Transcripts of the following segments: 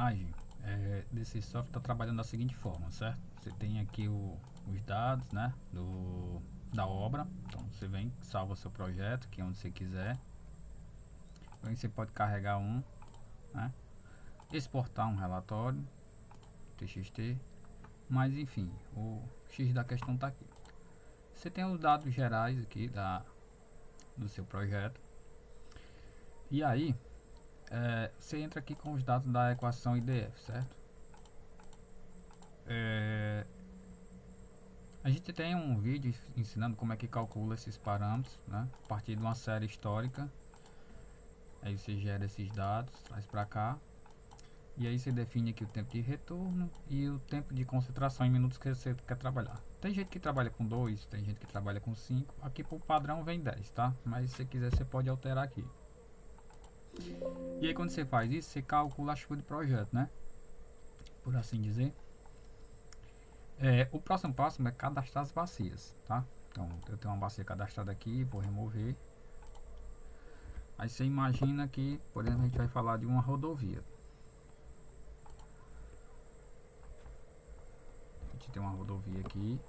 drenagem desse software está trabalhando da seguinte forma, certo? Você tem aqui os dados, né, da obra. Então você vem, salva seu projeto, que é onde você quiser. Aí você pode carregar né, exportar um relatório TXT, mas enfim, o X da questão está aqui. Você tem os dados gerais aqui do seu projeto. E aí você entra aqui com os dados da equação IDF, certo? A gente tem um vídeo ensinando como é que calcula esses parâmetros, né? A partir de uma série histórica. Aí você gera esses dados, traz para cá. E aí você define aqui o tempo de retorno e o tempo de concentração em minutos que você quer trabalhar. Tem gente que trabalha com 2, tem gente que trabalha com 5. Aqui por padrão vem 10, tá? Mas se você quiser você pode alterar aqui. E aí quando você faz isso, você calcula a chuva de projeto, né? Por assim dizer. O próximo passo é cadastrar as bacias, tá? Então eu tenho uma bacia cadastrada aqui, vou remover. Aí você imagina que, por exemplo, a gente vai falar de uma rodovia. A gente tem uma rodovia aqui,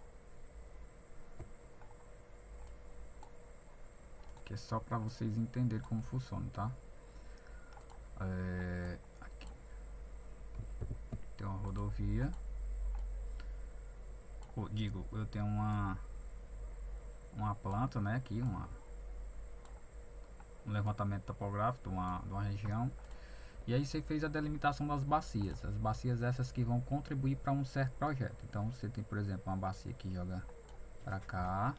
que é só para vocês entenderem como funciona, tá? Aqui tem uma rodovia. Eu tenho uma planta, né? Aqui, um levantamento topográfico de uma região. E aí você fez a delimitação das bacias. As bacias essas que vão contribuir para um certo projeto. Então você tem, por exemplo, uma bacia que joga para cá.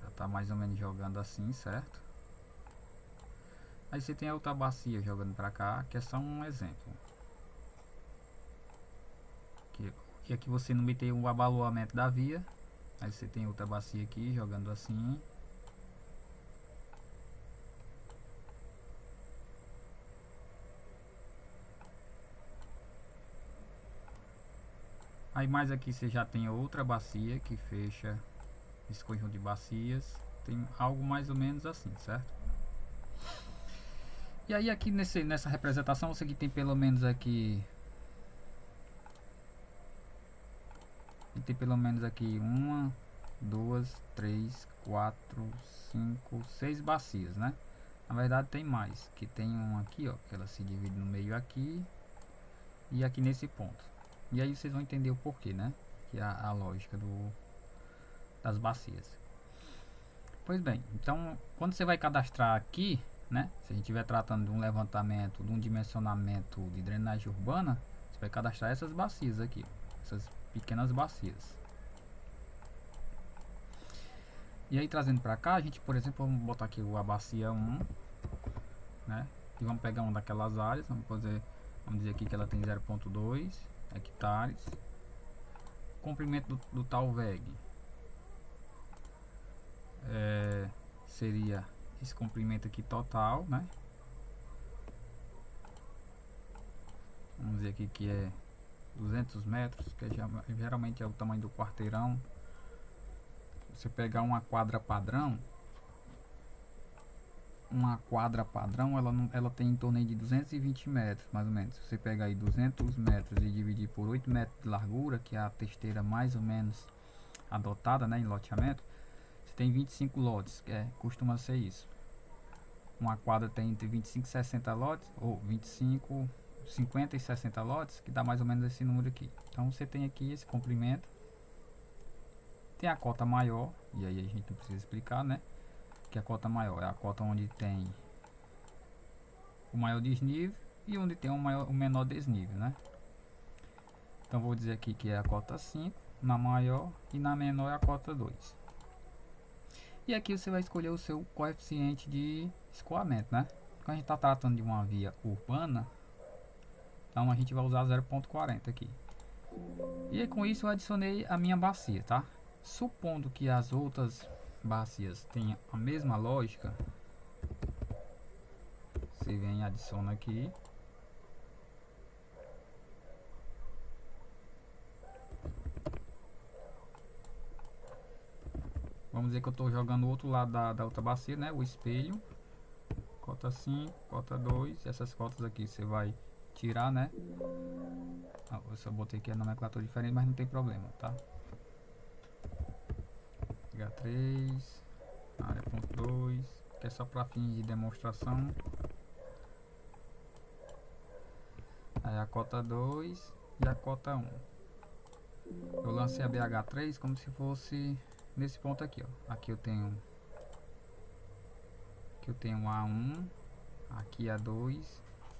Já tá mais ou menos jogando assim, certo? Aí você tem a outra bacia jogando para cá, que é só um exemplo. E aqui você não meteu o abaloamento da via. Aí você tem outra bacia aqui jogando assim. Aí mais aqui você já tem outra bacia que fecha esse conjunto de bacias. Tem algo mais ou menos assim, certo? E aí aqui nessa representação você tem pelo menos aqui. Tem pelo menos aqui 1, 2, 3, 4, 5, 6 bacias, né? Na verdade tem mais, que tem um aqui, ó, que ela se divide no meio aqui e aqui nesse ponto. E aí vocês vão entender o porquê, né? Que é a lógica das bacias. Pois bem, então quando você vai cadastrar aqui, né? Se a gente estiver tratando de um levantamento, de um dimensionamento de drenagem urbana, você vai cadastrar essas bacias aqui, essas pequenas bacias. E aí trazendo para cá, a gente, por exemplo, vamos botar aqui a bacia 1, né? E vamos pegar uma daquelas áreas, vamos dizer aqui que ela tem 0,2 hectares. Comprimento do tal VEG seria esse comprimento aqui total, né? Vamos dizer aqui que é 200 metros, que geralmente é o tamanho do quarteirão. Você pegar uma quadra padrão, ela tem em torno de 220 metros, mais ou menos. Se você pegar aí 200 metros e dividir por 8 metros de largura, que é a testeira mais ou menos adotada, né, em loteamento, você tem 25 lotes, costuma ser isso. Uma quadra tem entre 25 e 60 lotes, ou 25, 50 e 60 lotes, que dá mais ou menos esse número aqui. Então você tem aqui esse comprimento. Tem a cota maior, e aí a gente não precisa explicar, né? Que a cota maior é a cota onde tem o maior desnível e onde tem o menor desnível, né? Então vou dizer aqui que é a cota 5 na maior e na menor é a cota 2. E aqui você vai escolher o seu coeficiente de escoamento, né? Quando a gente está tratando de uma via urbana, então a gente vai usar 0,40 aqui. E aí, com isso eu adicionei a minha bacia, tá? Supondo que as outras bacias tenham a mesma lógica, você vem e adiciona aqui. Vamos dizer que eu estou jogando o outro lado da outra bacia, né? O espelho. Cota 5, cota 2. Essas cotas aqui você vai tirar, né? Eu só botei aqui a nomenclatura diferente, mas não tem problema, tá? H3, área ponto 2, que é só para fins de demonstração. Aí a cota 2 e a cota 1. Eu lancei a BH3 como se fosse nesse ponto aqui, ó. Aqui eu tenho A1, aqui A2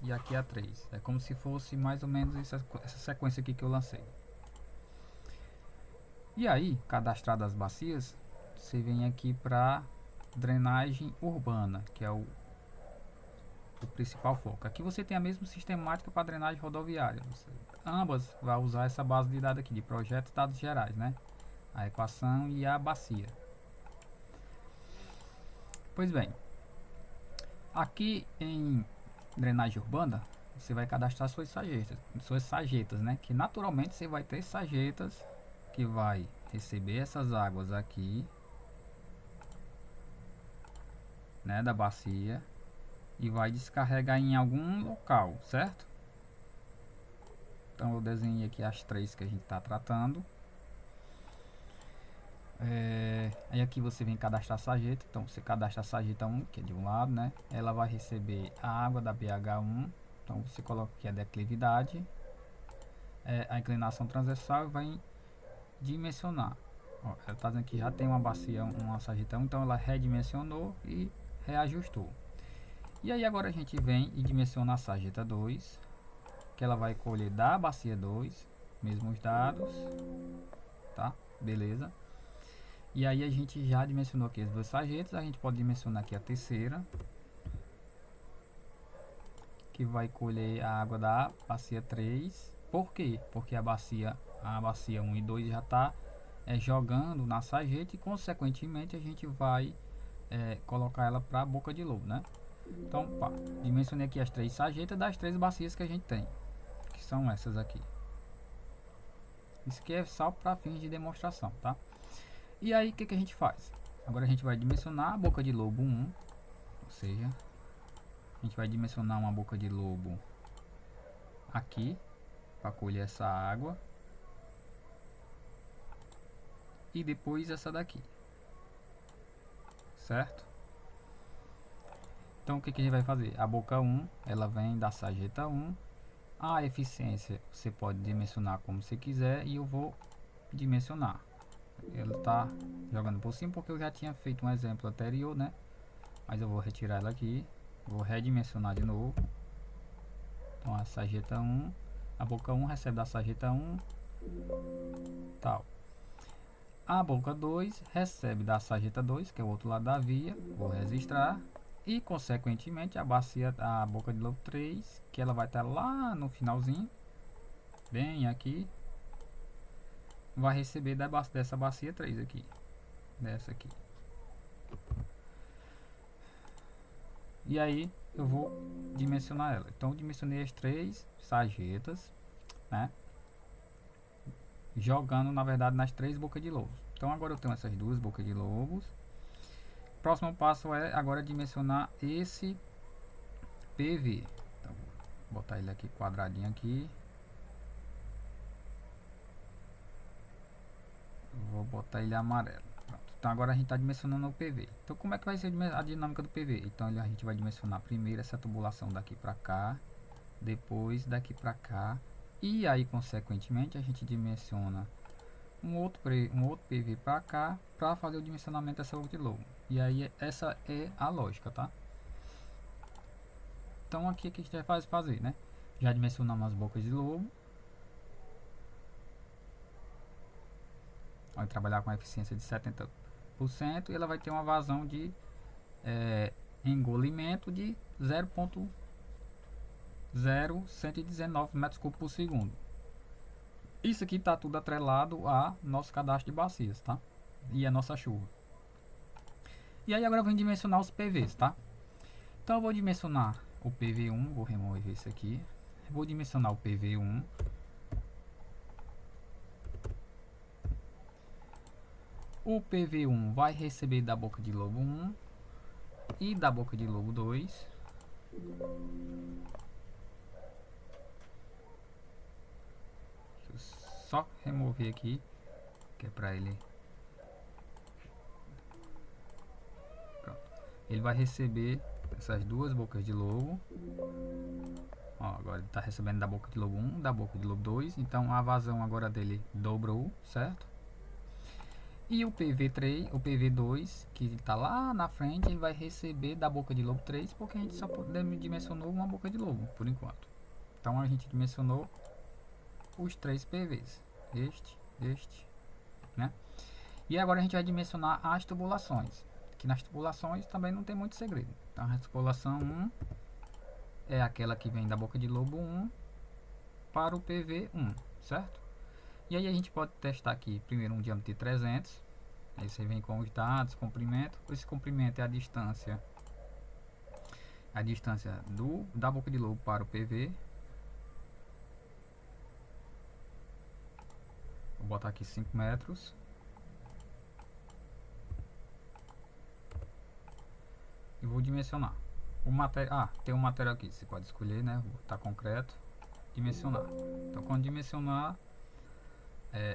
e aqui A3. É como se fosse mais ou menos essa sequência aqui que eu lancei. E aí, cadastrado as bacias, você vem aqui para drenagem urbana, que é o principal foco. Aqui você tem a mesma sistemática para drenagem rodoviária. Ambas vai usar essa base de dados aqui, de projetos e dados gerais, né? A equação e a bacia. Pois bem, aqui em drenagem urbana, você vai cadastrar suas sarjetas, né? Que naturalmente você vai ter sarjetas que vai receber essas águas aqui, né, da bacia, e vai descarregar em algum local, certo? Então eu desenhei aqui as três que a gente está tratando. Aí aqui você vem cadastrar a sarjeta. Então você cadastra a sarjeta 1, que é de um lado, né? Ela vai receber a água da BH1. Então você coloca aqui a declividade, a inclinação transversal, e vai dimensionar. Ó, ela está dizendo que já tem uma bacia, uma sarjeta 1, então ela redimensionou e reajustou. E aí agora a gente vem e dimensiona a sarjeta 2, que ela vai colher da bacia 2, mesmos dados, tá? Beleza. E aí a gente já dimensionou aqui as duas sarjetas, a gente pode dimensionar aqui a terceira, que vai colher a água da bacia 3. Por quê? Porque a bacia 1 e 2 já está jogando na sarjeta e consequentemente a gente vai colocar ela para a boca de lobo, né? Então, pá, dimensionei aqui as três sarjetas das três bacias que a gente tem, que são essas aqui. Isso aqui é só para fins de demonstração, tá? E aí, o que a gente faz? Agora a gente vai dimensionar a boca de lobo 1, ou seja, a gente vai dimensionar uma boca de lobo aqui, para colher essa água. E depois essa daqui. Certo? Então o que a gente vai fazer? A boca 1, ela vem da sarjeta 1. A eficiência você pode dimensionar como você quiser e eu vou dimensionar. Ela está jogando por cima porque eu já tinha feito um exemplo anterior, né? Mas eu vou retirar ela aqui, vou redimensionar de novo. Então a sarjeta 1, a boca 1 recebe da sarjeta 1, tal. A boca 2 recebe da sarjeta 2, que é o outro lado da via, vou registrar. E consequentemente a boca de lobo 3, que ela vai estar lá no finalzinho, bem aqui, vai receber dessa bacia 3 aqui, dessa aqui. E aí eu vou dimensionar ela. Então eu dimensionei as três sarjetas, né? Jogando na verdade nas três bocas de lobos. Então agora eu tenho essas duas bocas de lobos. Próximo passo é agora dimensionar esse PV. Então, vou botar ele aqui quadradinho aqui. Vou botar ele amarelo. Pronto. Então agora a gente está dimensionando o PV. Então como é que vai ser a dinâmica do PV? Então a gente vai dimensionar primeiro essa tubulação daqui para cá, depois daqui para cá, e aí consequentemente a gente dimensiona um outro PV para cá para fazer o dimensionamento dessa boca de lobo. E aí essa é a lógica, tá? Então aqui que a gente vai fazer, né? Já dimensionamos as bocas de lobo. Vai trabalhar com a eficiência de 70% e ela vai ter uma vazão de engolimento de 0,0119 metros cúbicos por segundo. Isso aqui está tudo atrelado a nosso cadastro de bacias, tá? E a nossa chuva. E aí agora eu vou dimensionar os PVs, tá? Então eu vou dimensionar o PV1, vou remover isso aqui. Vou dimensionar o PV1. O PV1 vai receber da boca de lobo 1 e da boca de lobo 2. Deixa eu só remover aqui, que é para ele. Pronto. Ele vai receber essas duas bocas de lobo. Ó, agora ele está recebendo da boca de lobo 1, da boca de lobo 2. Então a vazão agora dele dobrou, certo? E o PV3, o PV2, que está lá na frente, ele vai receber da boca de lobo 3, porque a gente só dimensionou uma boca de lobo, por enquanto. Então a gente dimensionou os 3 PVs. Este, né? E agora a gente vai dimensionar as tubulações. Que nas tubulações também não tem muito segredo. Então a tubulação 1 é aquela que vem da boca de lobo 1 para o PV1, certo? E aí a gente pode testar aqui primeiro um diâmetro de 300. Aí você vem com os dados, comprimento. Esse comprimento é a distância da boca de lobo para o PV. Vou botar aqui 5 metros. E vou dimensionar. O material, tem um material aqui, você pode escolher, né? Vou botar concreto, dimensionar. Então quando dimensionar,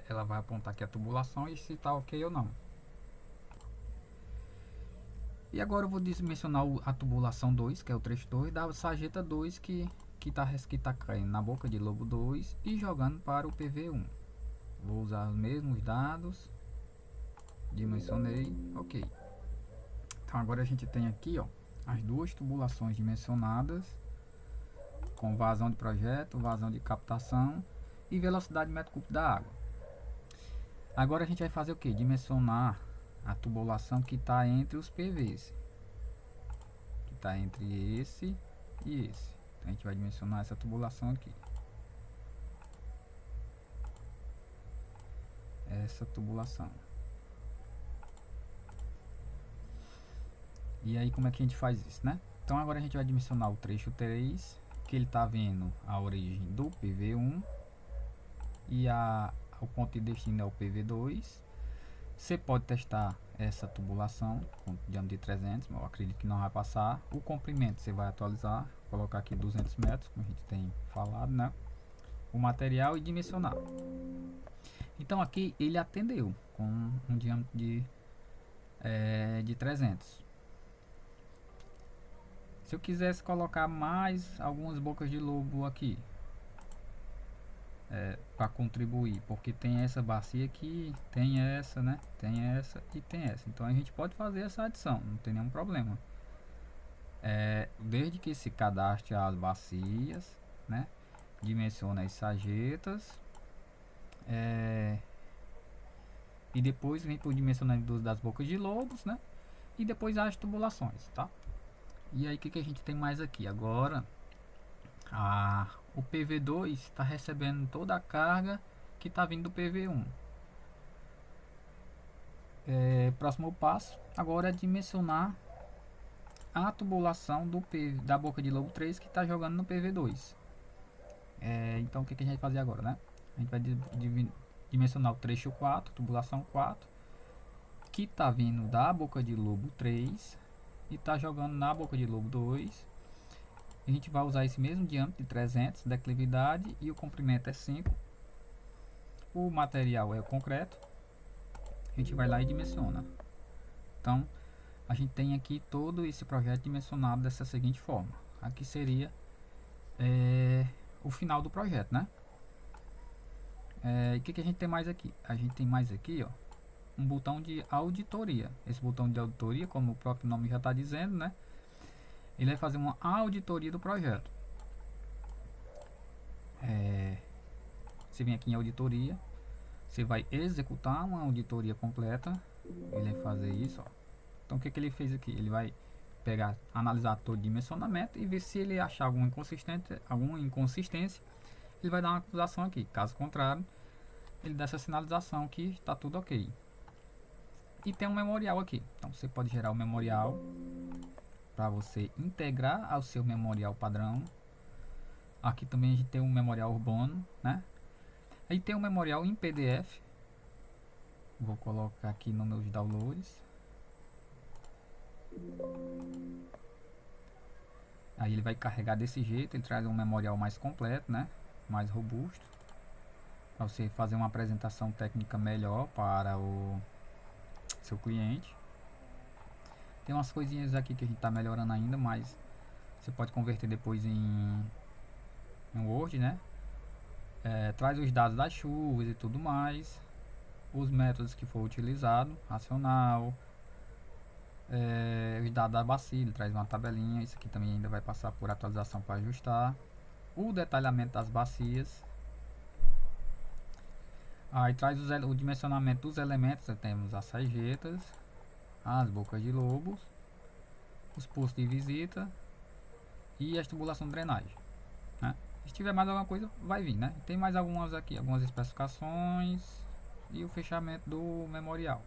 ela vai apontar aqui a tubulação e se está ok ou não. E agora eu vou dimensionar a tubulação 2, que é o trecho 2, da sarjeta 2 que tá caindo na boca de lobo 2 e jogando para o PV1. Vou usar os mesmos dados, dimensionei, ok. Então agora a gente tem aqui, ó, as duas tubulações dimensionadas, com vazão de projeto, vazão de captação e velocidade de metro cúbico da água. Agora a gente vai fazer o que? Dimensionar a tubulação que está entre os PVs, que está entre esse e esse. Então a gente vai dimensionar essa tubulação aqui, essa tubulação. E aí como é que a gente faz isso, né? Então agora a gente vai dimensionar o trecho 3, que ele está vendo a origem do PV1 e o ponto de destino é o PV2. Você pode testar essa tubulação com diâmetro de 300, mas eu acredito que não vai passar. O comprimento você vai atualizar, colocar aqui 200 metros, como a gente tem falado, né? O material e dimensionar. Então aqui ele atendeu com um diâmetro de 300. Se eu quisesse colocar mais algumas bocas de lobo aqui, para contribuir, porque tem essa bacia aqui, tem essa, né? Tem essa e tem essa. Então a gente pode fazer essa adição, não tem nenhum problema. Desde que se cadastre as bacias, né? Dimensiona as sarjetas, e depois vem por dimensionamento das bocas de lobos, né? E depois as tubulações, tá? E aí o que a gente tem mais aqui? Agora o PV2 está recebendo toda a carga que está vindo do PV1. Próximo passo agora é dimensionar a tubulação da boca de lobo 3 que está jogando no PV2. Então o que a gente vai fazer agora, né? A gente vai dimensionar o trecho 4, tubulação 4, que está vindo da boca de lobo 3 e está jogando na boca de lobo 2. A gente vai usar esse mesmo diâmetro de 300, declividade, e o comprimento é 5. O material é o concreto. A gente vai lá e dimensiona. Então a gente tem aqui todo esse projeto dimensionado dessa seguinte forma. Aqui seria o final do projeto, né? E o que a gente tem mais aqui? A gente tem mais aqui, ó, um botão de auditoria. Esse botão de auditoria, como o próprio nome já está dizendo, né? Ele vai fazer uma auditoria do projeto. Você vem aqui em auditoria, você vai executar uma auditoria completa. Ele vai fazer isso, ó. Então o que ele fez aqui? Ele vai pegar, analisar todo o dimensionamento e ver se ele achar alguma inconsistência, ele vai dar uma acusação aqui. Caso contrário, ele dá essa sinalização que está tudo ok. E tem um memorial aqui. Então você pode gerar o memorial para você integrar ao seu memorial padrão. Aqui também a gente tem um memorial urbano, né? Aí tem um memorial em PDF, Vou colocar aqui nos meus downloads. Aí ele vai carregar desse jeito, ele traz um memorial mais completo, né? Mais robusto, para você fazer uma apresentação técnica melhor para o seu cliente. Tem umas coisinhas aqui que a gente está melhorando ainda, mas você pode converter depois em Word, né? Traz os dados das chuvas e tudo mais, os métodos que for utilizado, racional, os dados da bacia, ele traz uma tabelinha. Isso aqui também ainda vai passar por atualização para ajustar. O detalhamento das bacias. Aí traz o dimensionamento dos elementos. Temos as sarjetas, as bocas de lobos, os postos de visita e a tubulação de drenagem, né? Se tiver mais alguma coisa, vai vir, né? Tem mais algumas aqui, algumas especificações e o fechamento do memorial.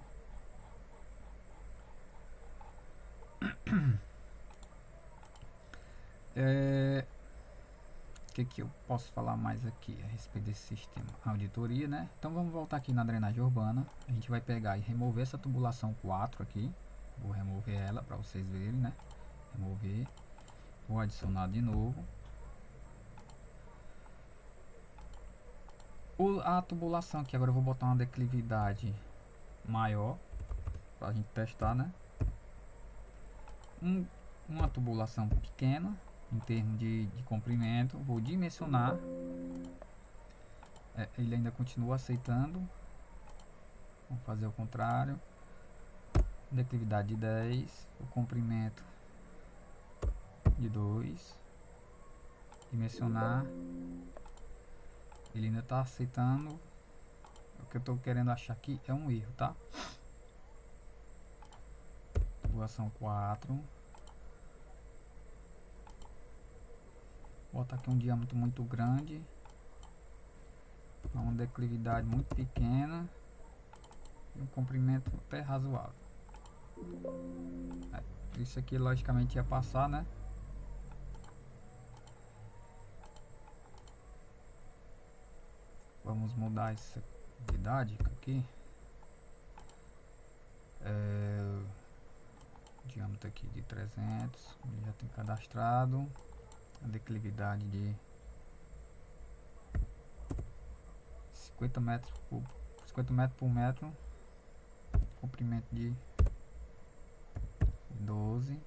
O que eu posso falar mais aqui a respeito desse sistema? Auditoria, né? Então vamos voltar aqui na drenagem urbana. A gente vai pegar e remover essa tubulação 4 aqui. Vou remover ela para vocês verem, né? Remover. Vou adicionar de novo. A tubulação aqui, agora eu vou botar uma declividade maior para a gente testar, né? Uma tubulação pequena em termos de comprimento. Vou dimensionar. Ele ainda continua aceitando. Vamos fazer o contrário. Declividade de 10, o comprimento de 2, dimensionar. Ele ainda está aceitando. O que eu estou querendo achar aqui é um erro, tá? Tubulação 4. Botar aqui um diâmetro muito grande, uma declividade muito pequena e um comprimento até razoável. Isso aqui logicamente ia passar, né? Vamos mudar essa didática aqui. Diâmetro aqui de 300, ele já tem cadastrado. A declividade de 50 metros por metro, comprimento de 12.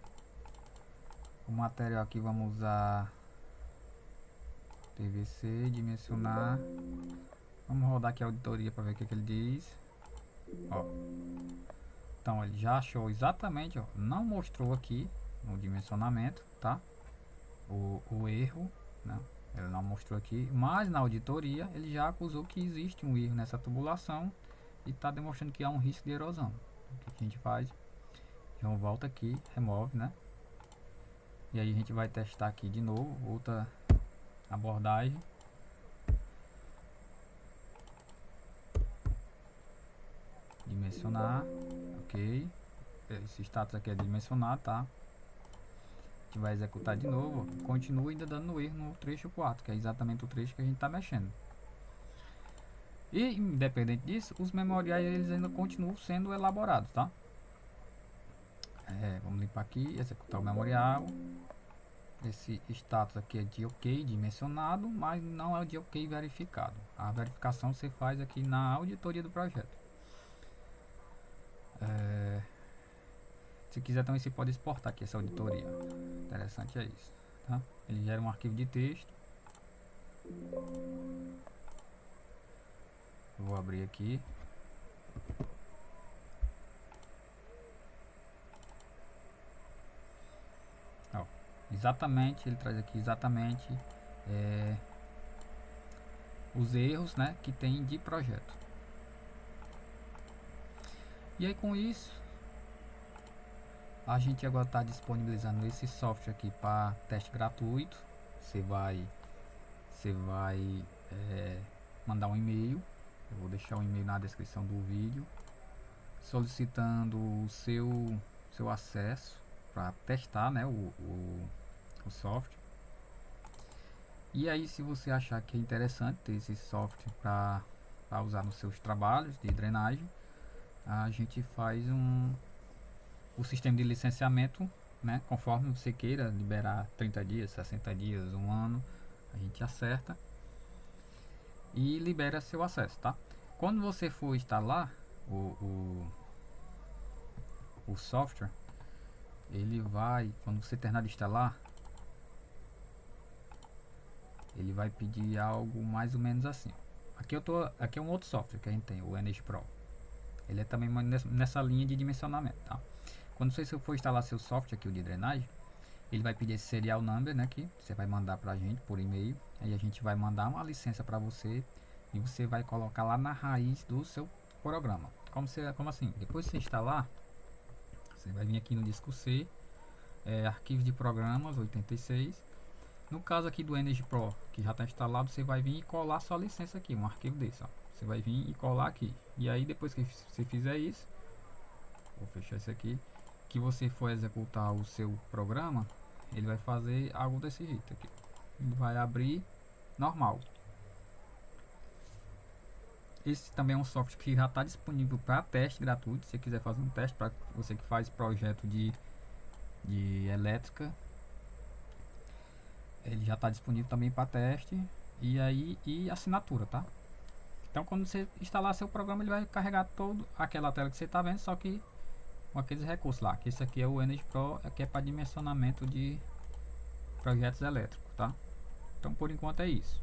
O material aqui vamos usar PVC, dimensionar. Vamos rodar aqui a auditoria para ver o que ele diz. Ó. Então ele já achou exatamente, ó, não mostrou aqui no dimensionamento, tá? O erro, né? Ele não mostrou aqui, mas na auditoria ele já acusou que existe um erro nessa tubulação e está demonstrando que há um risco de erosão. O que a gente faz? Então volta aqui, remove, né? E aí a gente vai testar aqui de novo, outra abordagem. Dimensionar, ok. Esse status aqui é dimensionar, tá? A gente vai executar de novo, continua ainda dando erro no trecho 4, que é exatamente o trecho que a gente está mexendo. E independente disso, os memoriais eles ainda continuam sendo elaborados, tá? Vamos limpar aqui, executar o memorial. Esse status aqui é de ok dimensionado, mas não é de ok verificado. A verificação você faz aqui na auditoria do projeto. Se quiser também você pode exportar aqui essa auditoria. Interessante é isso, tá? Ele gera um arquivo de texto. Vou abrir aqui. Ó, exatamente, ele traz aqui exatamente os erros, né, que tem de projeto. E aí com isso a gente agora está disponibilizando esse software aqui para teste gratuito. Você vai mandar um e-mail. Eu vou deixar o e-mail na descrição do vídeo, solicitando o seu acesso para testar, né, o software. E aí, se você achar que é interessante ter esse software para usar nos seus trabalhos de drenagem, a gente faz o sistema de licenciamento, né? Conforme você queira liberar 30 dias, 60 dias, um ano, a gente acerta e libera seu acesso, tá? Quando você for instalar o software, ele vai, quando você terminar de instalar, ele vai pedir algo mais ou menos assim. Aqui é um outro software que a gente tem, o Energy Pro. Ele é também nessa linha de dimensionamento, tá? Quando você for instalar seu software aqui, o de drenagem, ele vai pedir esse serial number, né, que você vai mandar pra gente por e-mail. Aí a gente vai mandar uma licença para você e você vai colocar lá na raiz do seu programa. Como assim? Depois de você instalar, você vai vir aqui no disco C, arquivos de programas 86. No caso aqui do Energy Pro, que já está instalado, você vai vir e colar sua licença aqui, um arquivo desse, ó. Você vai vir e colar aqui. E aí depois que você fizer isso, vou fechar isso aqui, que você for executar o seu programa, ele vai fazer algo desse jeito aqui. Ele vai abrir normal. Esse também é um software que já está disponível para teste gratuito. Se você quiser fazer um teste, para você que faz projeto de elétrica, ele já está disponível também para teste e assinatura, tá? Então quando você instalar seu programa, ele vai carregar toda aquela tela que você está vendo, só que com aqueles recursos lá. Que esse aqui é o Energy Pro, que é para dimensionamento de projetos elétricos, tá? Então por enquanto é isso.